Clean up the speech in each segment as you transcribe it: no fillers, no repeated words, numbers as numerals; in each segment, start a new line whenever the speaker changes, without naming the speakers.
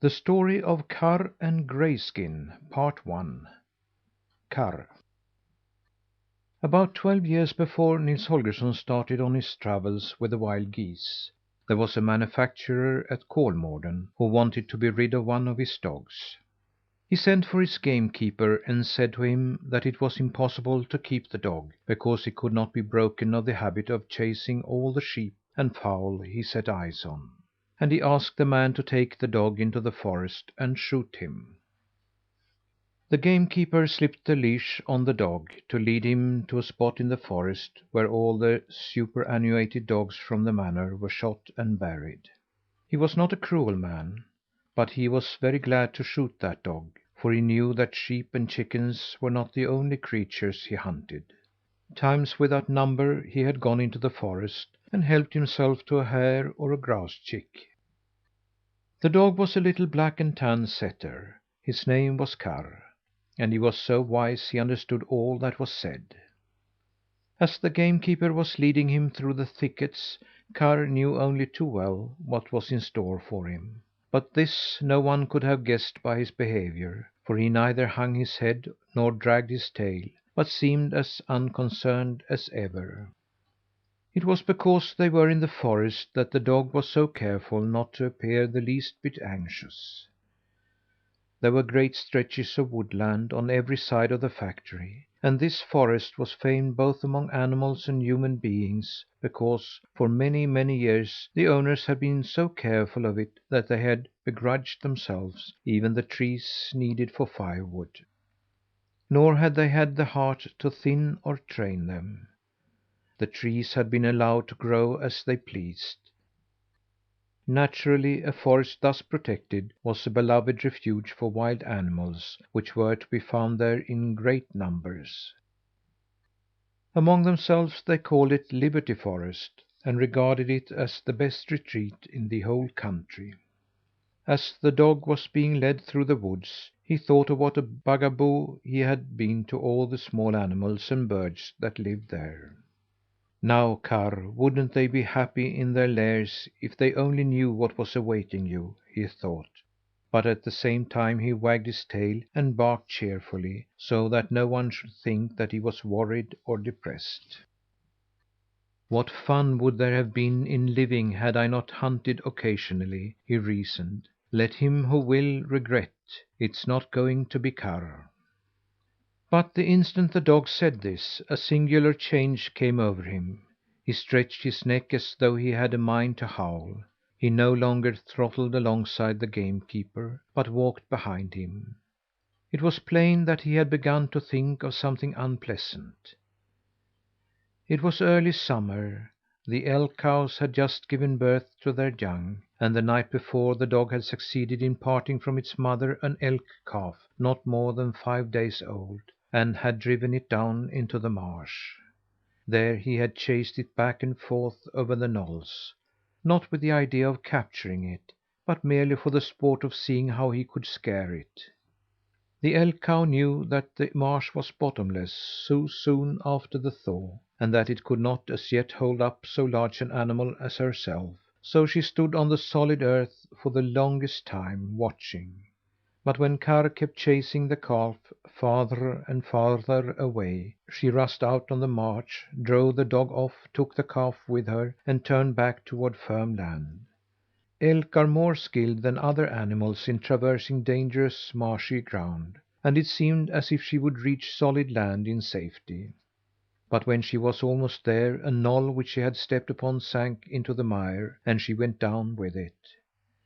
The Story of Karr and Grayskin. Part 1. Karr. About 12 years before Nils Holgersson started on his travels with the wild geese, there was a manufacturer at Kolmården who wanted to be rid of one of his dogs. He sent for his gamekeeper and said to him that it was impossible to keep the dog, because he could not be broken of the habit of chasing all the sheep and fowl he set eyes on. And he asked the man to take the dog into the forest and shoot him. The gamekeeper slipped the leash on the dog to lead him to a spot in the forest where all the superannuated dogs from the manor were shot and buried. He was not a cruel man, but he was very glad to shoot that dog, for he knew that sheep and chickens were not the only creatures he hunted. Times without number he had gone into the forest and helped himself to a hare or a grouse chick. The dog was a little black and tan setter. His name was Karr, and he was so wise he understood all that was said. As the gamekeeper was leading him through the thickets, Karr knew only too well what was in store for him. But this no one could have guessed by his behaviour, for he neither hung his head nor dragged his tail, but seemed as unconcerned as ever. It was because they were in the forest that the dog was so careful not to appear the least bit anxious. There were great stretches of woodland on every side of the factory, and this forest was famed both among animals and human beings because, for many, many years, the owners had been so careful of it that they had begrudged themselves even the trees needed for firewood. Nor had they had the heart to thin or train them. The trees had been allowed to grow as they pleased. Naturally, a forest thus protected was a beloved refuge for wild animals which were to be found there in great numbers. Among themselves they called it Liberty Forest, and regarded it as the best retreat in the whole country. As the dog was being led through the woods, he thought of what a bugaboo he had been to all the small animals and birds that lived there. Now, Karr, wouldn't they be happy in their lairs if they only knew what was awaiting you, he thought. But at the same time he wagged his tail and barked cheerfully, so that no one should think that he was worried or depressed. What fun would there have been in living had I not hunted occasionally, he reasoned. Let him who will regret. It's not going to be Karr. But the instant the dog said this, a singular change came over him. He stretched his neck as though he had a mind to howl. He no longer trotted alongside the gamekeeper, but walked behind him. It was plain that he had begun to think of something unpleasant. It was early summer. The elk cows had just given birth to their young, and the night before the dog had succeeded in parting from its mother an elk calf not more than 5 days old, and had driven it down into the marsh. There he had chased it back and forth over the knolls, not with the idea of capturing it, but merely for the sport of seeing how he could scare it. The elk cow knew that the marsh was bottomless so soon after the thaw, and that it could not as yet hold up so large an animal as herself, so she stood on the solid earth for the longest time, watching. But when Karr kept chasing the calf farther and farther away, she rushed out on the marsh, drove the dog off, took the calf with her, and turned back toward firm land. Elk are more skilled than other animals in traversing dangerous, marshy ground, and it seemed as if she would reach solid land in safety. But when she was almost there, a knoll which she had stepped upon sank into the mire, and she went down with it.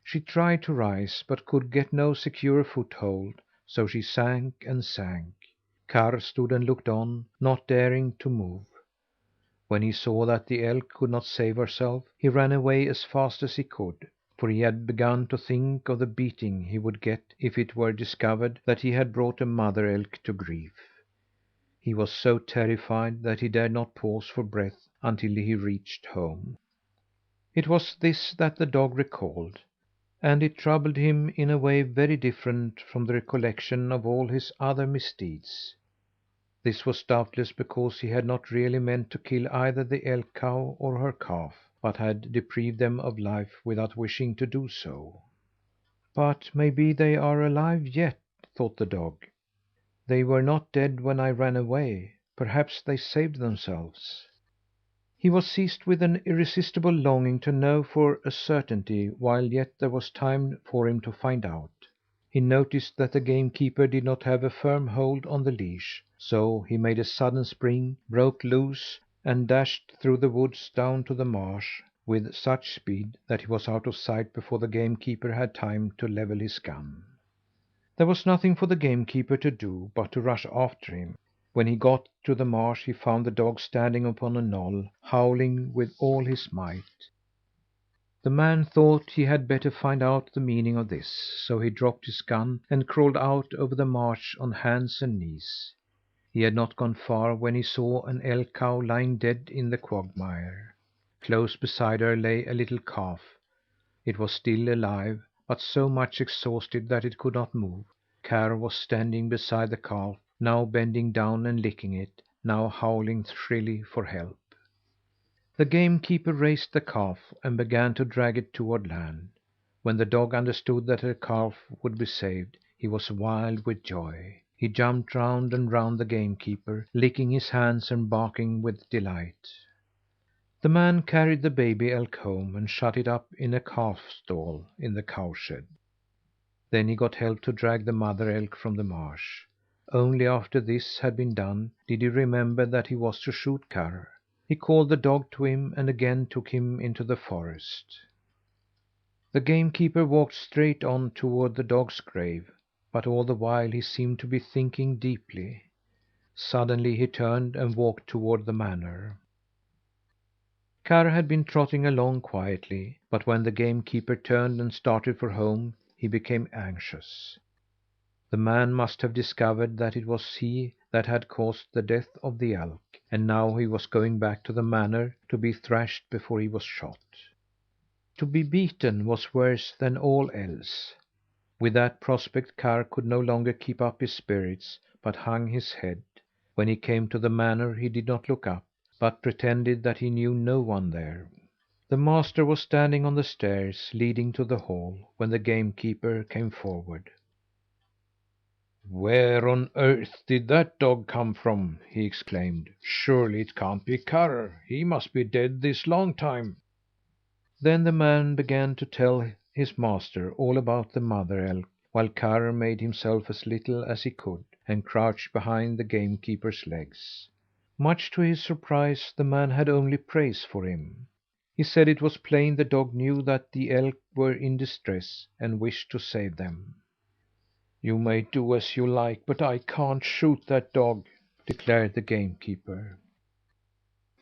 She tried to rise, but could get no secure foothold, so she sank and sank. Karr stood and looked on, not daring to move. When he saw that the elk could not save herself, he ran away as fast as he could, for he had begun to think of the beating he would get if it were discovered that he had brought a mother elk to grief. He was so terrified that he dared not pause for breath until he reached home. It was this that the dog recalled, and it troubled him in a way very different from the recollection of all his other misdeeds. This was doubtless because he had not really meant to kill either the elk cow or her calf, but had deprived them of life without wishing to do so. But maybe they are alive yet, thought the dog. They were not dead when I ran away. Perhaps they saved themselves. He was seized with an irresistible longing to know for a certainty while yet there was time for him to find out. He noticed that the game keeper did not have a firm hold on the leash, so he made a sudden spring, broke loose, and dashed through the woods down to the marsh with such speed that he was out of sight before the game keeper had time to level his gun. There was nothing for the game keeper to do but to rush after him. When he got to the marsh he found the dog standing upon a knoll, howling with all his might. The man thought he had better find out the meaning of this, so he dropped his gun and crawled out over the marsh on hands and knees. He had not gone far when he saw an elk cow lying dead in the quagmire. Close beside her lay a little calf. It was still alive, but so much exhausted that it could not move. Karr was standing beside the calf, now bending down and licking it, now howling shrilly for help. The game keeper raised the calf and began to drag it toward land. When the dog understood that the calf would be saved, he was wild with joy. He jumped round and round the game keeper, licking his hands and barking with delight. The man carried the baby elk home and shut it up in a calf stall in the cowshed. Then he got help to drag the mother elk from the marsh. Only after this had been done did he remember that he was to shoot Karr. He called the dog to him and again took him into the forest. The game keeper walked straight on toward the dog's grave, but all the while he seemed to be thinking deeply. Suddenly he turned and walked toward the manor. Karr had been trotting along quietly, but when the game keeper turned and started for home, he became anxious. The man must have discovered that it was he that had caused the death of the elk, and now he was going back to the manor to be thrashed before he was shot. To be beaten was worse than all else. With that prospect Karr could no longer keep up his spirits, but hung his head. When he came to the manor he did not look up, but pretended that he knew no one there. The master was standing on the stairs leading to the hall when the game keeper came forward. "Where on earth did that dog come from?" he exclaimed. "Surely it can't be Karr. He must be dead this long time." Then the man began to tell his master all about the mother elk, while Karr made himself as little as he could, and crouched behind the game keeper's legs. Much to his surprise, the man had only praise for him. He said it was plain the dog knew that the elk were in distress and wished to save them. "You may do as you like, but I can't shoot that dog," declared the game keeper.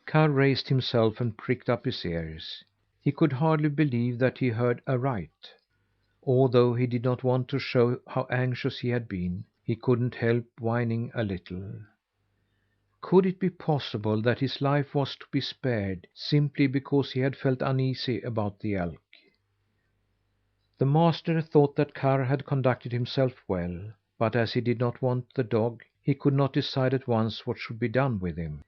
Karr raised himself and pricked up his ears. He could hardly believe that he heard aright. Although he did not want to show how anxious he had been, he couldn't help whining a little. Could it be possible that his life was to be spared simply because he had felt uneasy about the elk? The master thought that Karr had conducted himself well, but as he did not want the dog, he could not decide at once what should be done with him.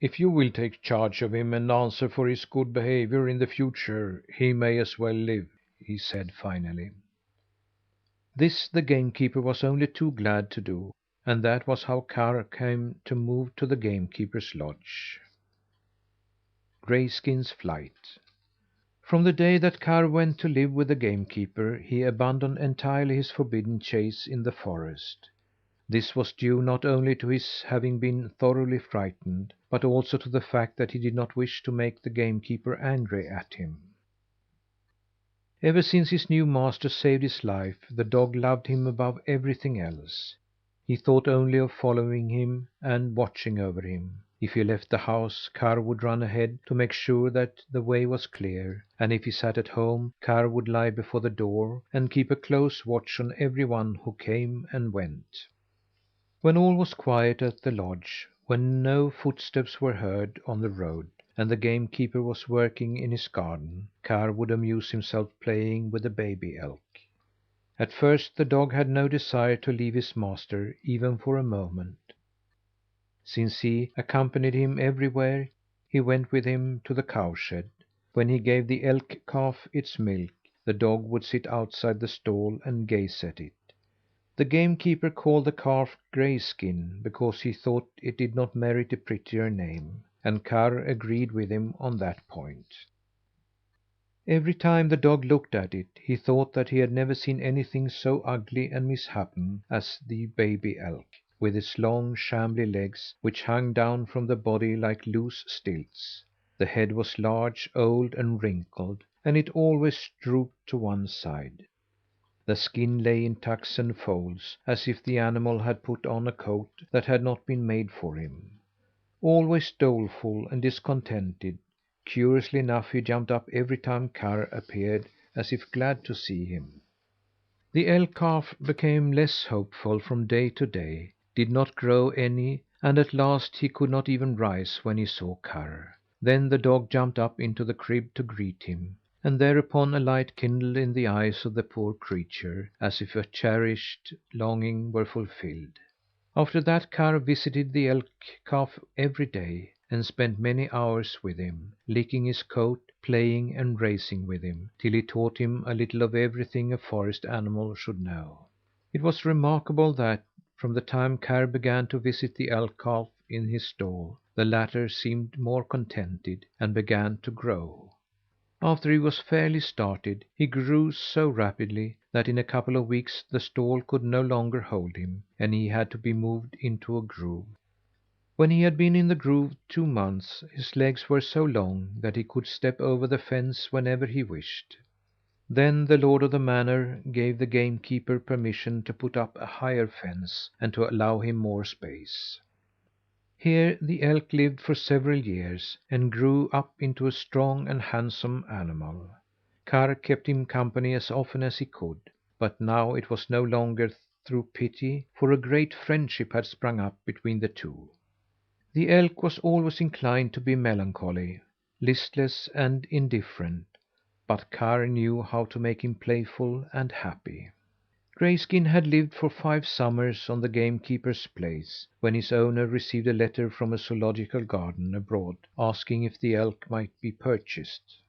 "If you will take charge of him and answer for his good behaviour in the future, he may as well live," he said finally. This the game keeper was only too glad to do, and that was how Karr came to move to the game keeper's lodge. Grayskin's flight. From the day that Karr went to live with the game keeper, he abandoned entirely his forbidden chase in the forest. This was due not only to his having been thoroughly frightened, but also to the fact that he did not wish to make the game keeper angry at him. Ever since his new master saved his life, the dog loved him above everything else. He thought only of following him and watching over him. If he left the house, Karr would run ahead to make sure that the way was clear, and if he sat at home, Karr would lie before the door and keep a close watch on every one who came and went. When all was quiet at the lodge, when no footsteps were heard on the road, and the game keeper was working in his garden, Karr would amuse himself playing with the baby elk. At first the dog had no desire to leave his master even for a moment. Since he accompanied him everywhere, he went with him to the cowshed. When he gave the elk calf its milk, the dog would sit outside the stall and gaze at it. The game keeper called the calf Grayskin because he thought it did not merit a prettier name, and Karr agreed with him on that point. Every time the dog looked at it, he thought that he had never seen anything so ugly and misshapen as the baby elk, with its long, shambly legs, which hung down from the body like loose stilts. The head was large, old, and wrinkled, and it always drooped to one side. The skin lay in tucks and folds, as if the animal had put on a coat that had not been made for him. Always doleful and discontented, curiously enough he jumped up every time Karr appeared, as if glad to see him. The elk calf became less hopeful from day to day, did not grow any, and at last he could not even rise when he saw Karr. Then the dog jumped up into the crib to greet him, and thereupon a light kindled in the eyes of the poor creature, as if a cherished longing were fulfilled. After that Karr visited the elk calf every day, and spent many hours with him, licking his coat, playing and racing with him, till he taught him a little of everything a forest animal should know. It was remarkable that, from the time Karr began to visit the elk calf in his stall, the latter seemed more contented, and began to grow. After he was fairly started, he grew so rapidly that in a couple of weeks the stall could no longer hold him, and he had to be moved into a grove. When he had been in the grove 2 months, his legs were so long that he could step over the fence whenever he wished. Then the lord of the manor gave the game keeper permission to put up a higher fence, and to allow him more space. Here the elk lived for several years, and grew up into a strong and handsome animal. Karr kept him company as often as he could, but now it was no longer through pity, for a great friendship had sprung up between the two. The elk was always inclined to be melancholy, listless, and indifferent, but Karr knew how to make him playful and happy. Grayskin had lived for 5 summers on the game keeper's place, when his owner received a letter from a zoological garden abroad asking if the elk might be purchased.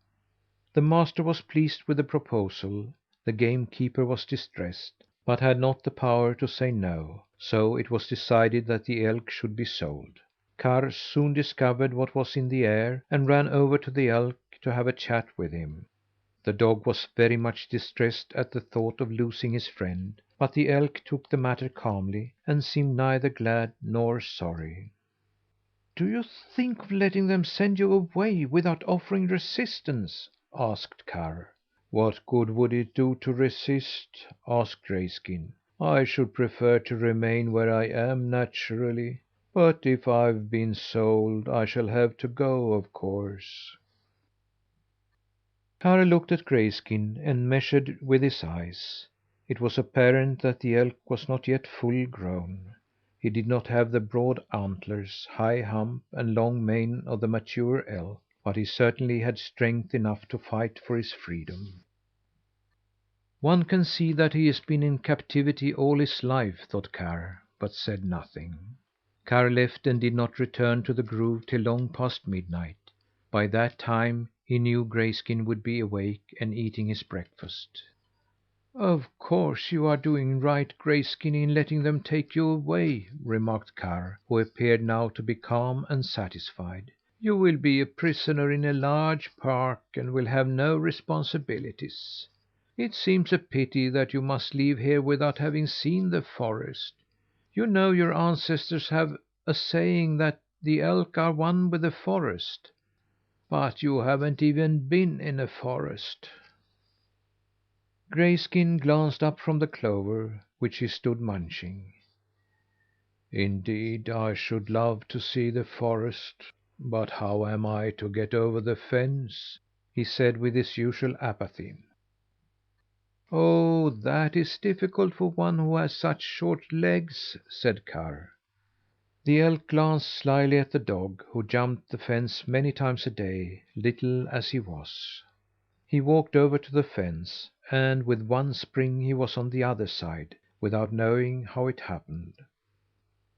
The master was pleased with the proposal, the game keeper was distressed, but had not the power to say no, so it was decided that the elk should be sold. Karr soon discovered what was in the air, and ran over to the elk to have a chat with him. The dog was very much distressed at the thought of losing his friend, but the elk took the matter calmly, and seemed neither glad nor sorry. "Do you think of letting them send you away without offering resistance?" asked Karr. "What good would it do to resist?" asked Grayskin. "I should prefer to remain where I am naturally, but if I've been sold, I shall have to go, of course." Karr looked at Grayskin and measured with his eyes. It was apparent that the elk was not yet full grown. He did not have the broad antlers, high hump, and long mane of the mature elk, but he certainly had strength enough to fight for his freedom. "One can see that he has been in captivity all his life," thought Karr, but said nothing. Karr left and did not return to the grove till long past midnight. By that time he knew Grayskin would be awake and eating his breakfast. "Of course you are doing right, Grayskin, in letting them take you away," remarked Karr, who appeared now to be calm and satisfied. "You will be a prisoner in a large park, and will have no responsibilities. It seems a pity that you must leave here without having seen the forest. You know your ancestors have a saying that the elk are one with the forest. But you haven't even been in a forest." Grayskin glanced up from the clover which he stood munching. "Indeed, I should love to see the forest, but how am I to get over the fence?" he said with his usual apathy. "Oh, that is difficult for one who has such short legs," said Karr. The elk glanced slyly at the dog, who jumped the fence many times a day, little as he was. He walked over to the fence, and with one spring he was on the other side, without knowing how it happened.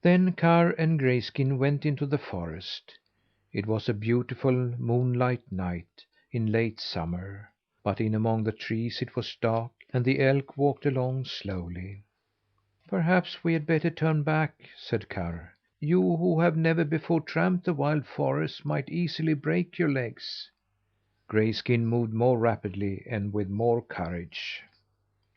Then Karr and Grayskin went into the forest. It was a beautiful moonlight night in late summer. but in among the trees it was dark, and the elk walked along slowly. "Perhaps we had better turn back," said Karr. "You who have never before tramped the wild forest might easily break your legs." Grayskin moved more rapidly and with more courage.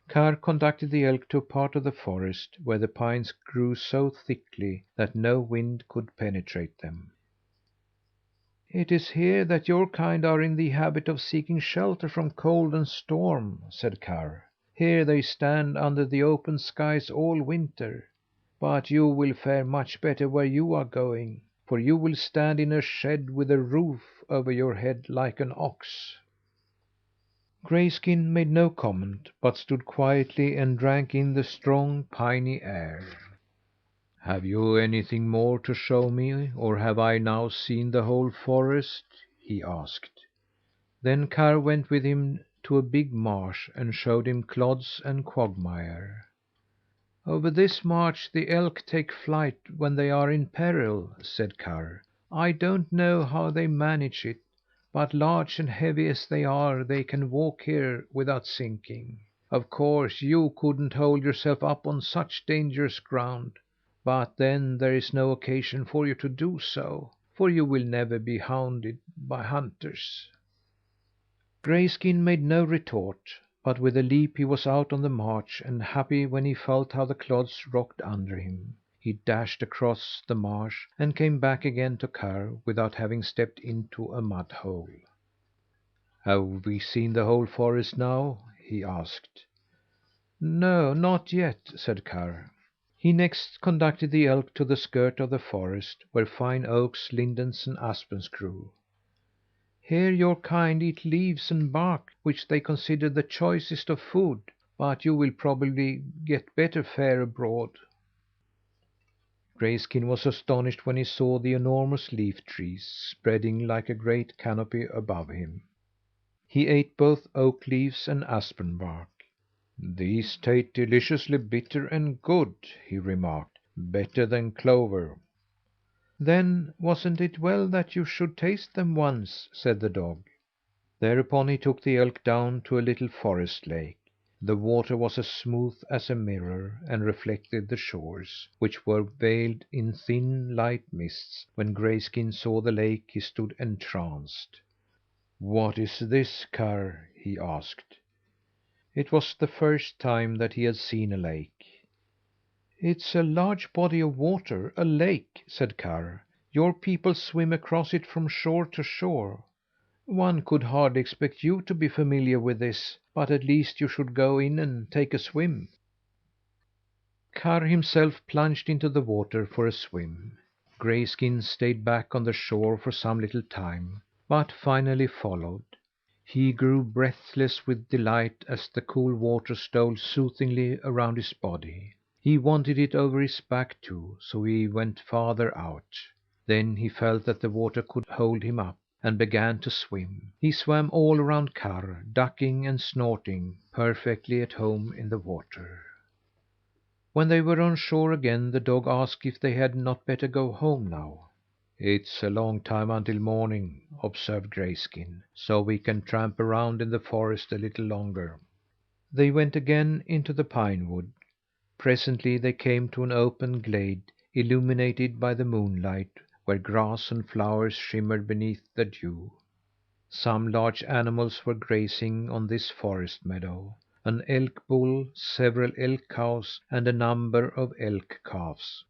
Karr conducted the elk to a part of the forest where the pines grew so thickly that no wind could penetrate them. "It is here that your kind are in the habit of seeking shelter from cold and storm," said Karr. "Here they stand under the open skies all winter. But you will fare much better where you are going, for you will stand in a shed with a roof over your head like an ox." Grayskin made no comment, but stood quietly and drank in the strong, piney air. "Have you anything more to show me, or have I now seen the whole forest?" he asked. Then Karr went with him to a big marsh and showed him clods and quagmire. "Over this marsh the elk take flight when they are in peril," said Karr. "I don't know how they manage it, but large and heavy as they are, they can walk here without sinking. Of course you couldn't hold yourself up on such dangerous ground, but then there is no occasion for you to do so, for you will never be hounded by hunters." Grayskin made no retort, but with a leap he was out on the marsh, and happy when he felt how the clods rocked under him. He dashed across the marsh and came back again to Karr without having stepped into a mud hole. "Have we seen the whole forest now?" he asked. "No, not yet," said Karr. He next conducted the elk to the skirt of the forest, where fine oaks, lindens, and aspens grew. "Here your kind eat leaves and bark, which they consider the choicest of food. But you will probably get better fare abroad." Grayskin was astonished when he saw the enormous leaf trees spreading like a great canopy above him. He ate both oak leaves and aspen bark. "These taste deliciously bitter and good," he remarked. "Better than clover." "Then wasn't it well that you should taste them once?" said the dog. Thereupon he took the elk down to a little forest lake. The water was as smooth as a mirror and reflected the shores, which were veiled in thin, light mists. When Grayskin saw the lake he stood entranced. "What is this, Karr?" he asked. It was the first time that he had seen a lake. "It's a large body of water a lake," said Karr. "Your people swim across it from shore to shore. One could hardly expect you to be familiar with this, but at least you should go in and take a swim." Karr himself plunged into the water for a swim. Grayskin stayed back on the shore for some little time, but finally followed. He grew breathless with delight as the cool water stole soothingly around his body. He wanted it over his back too, so he went farther out. Then he felt that the water could hold him up, and began to swim. He swam all around Karr, ducking and snorting, perfectly at home in the water. When they were on shore again, the dog asked if they had not better go home now. "It's a long time until morning," observed Grayskin, "so we can tramp around in the forest a little longer." They went again into the pine wood. Presently they came to an open glade, illuminated by the moonlight, where grass and flowers shimmered beneath the dew. Some large animals were grazing on this forest meadow an elk bull, several elk cows, and a number of elk calves.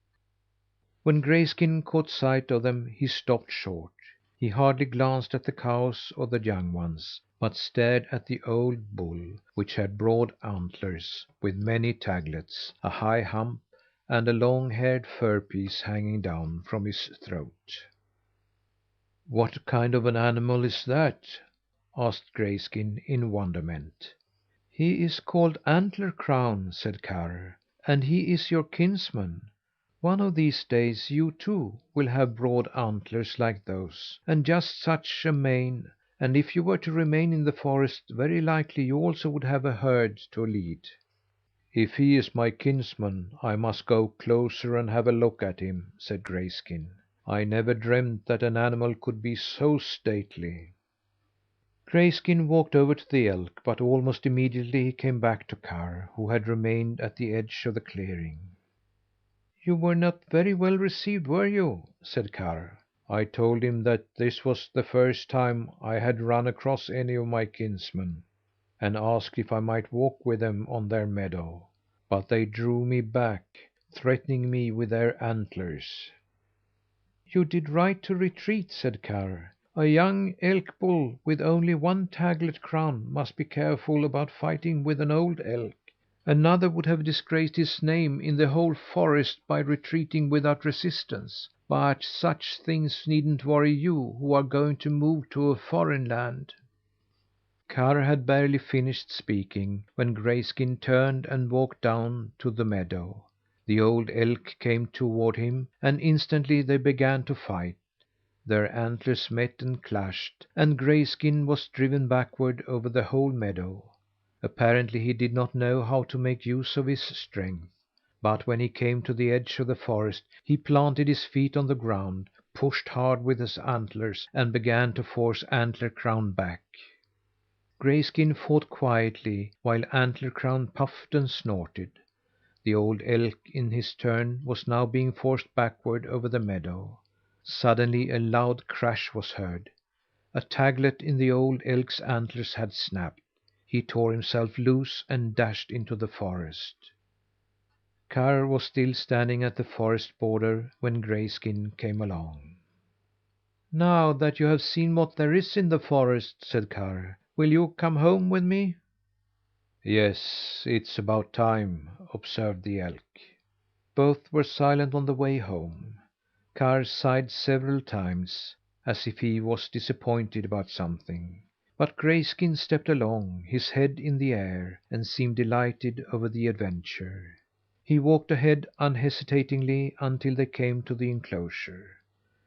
When Grayskin caught sight of them, he stopped short. He hardly glanced at the cows or the young ones, but stared at the old bull, which had broad antlers, with many taglets, a high hump, and a long haired fur piece hanging down from his throat. "What kind of an animal is that?" asked Grayskin in wonderment. "He is called Antler Crown," said Karr, "and he is your kinsman. One of these days you, too, will have broad antlers like those, and just such a mane, and if you were to remain in the forest, very likely you also would have a herd to lead." "If he is my kinsman, I must go closer and have a look at him," said Grayskin. "I never dreamed that an animal could be so stately." Grayskin walked over to the elk, but almost immediately he came back to Karr, who had remained at the edge of the clearing. "You were not very well received, were you?" said Karr. I told him that this was the first time I had run across any of my kinsmen, and asked if I might walk with them on their meadow. But they drew me back, threatening me with their antlers. "You did right to retreat," said Karr. "A young elk bull with only one taglet crown must be careful about fighting with an old elk. Another would have disgraced his name in the whole forest by retreating without resistance. But such things needn't worry you, who are going to move to a foreign land." Karr had barely finished speaking when Grayskin turned and walked down to the meadow. The old elk came toward him, and instantly they began to fight. Their antlers met and clashed, and Grayskin was driven backward over the whole meadow. Apparently he did not know how to make use of his strength. But when he came to the edge of the forest, he planted his feet on the ground, pushed hard with his antlers, and began to force Antler Crown back. Grayskin fought quietly, while Antler Crown puffed and snorted. The old elk, in his turn, was now being forced backward over the meadow. Suddenly a loud crash was heard. A taglet in the old elk's antlers had snapped. He tore himself loose and dashed into the forest. Karr was still standing at the forest border when Grayskin came along. "Now that you have seen what there is in the forest," said Karr, "will you come home with me?" "Yes, it's about time," observed the elk. Both were silent on the way home. Karr sighed several times, as if he was disappointed about something. But Grayskin stepped along, his head in the air, and seemed delighted over the adventure. He walked ahead unhesitatingly until they came to the enclosure.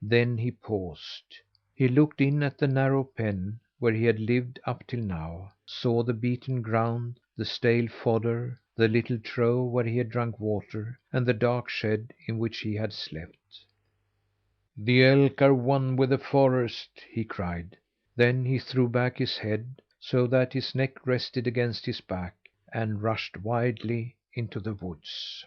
Then he paused. He looked in at the narrow pen where he had lived up till now, saw the beaten ground, the stale fodder, the little trough where he had drunk water, and the dark shed in which he had slept. "The elk are one with the forest!" he cried. Then he threw back his head, so that his neck rested against his back, and rushed wildly into the woods.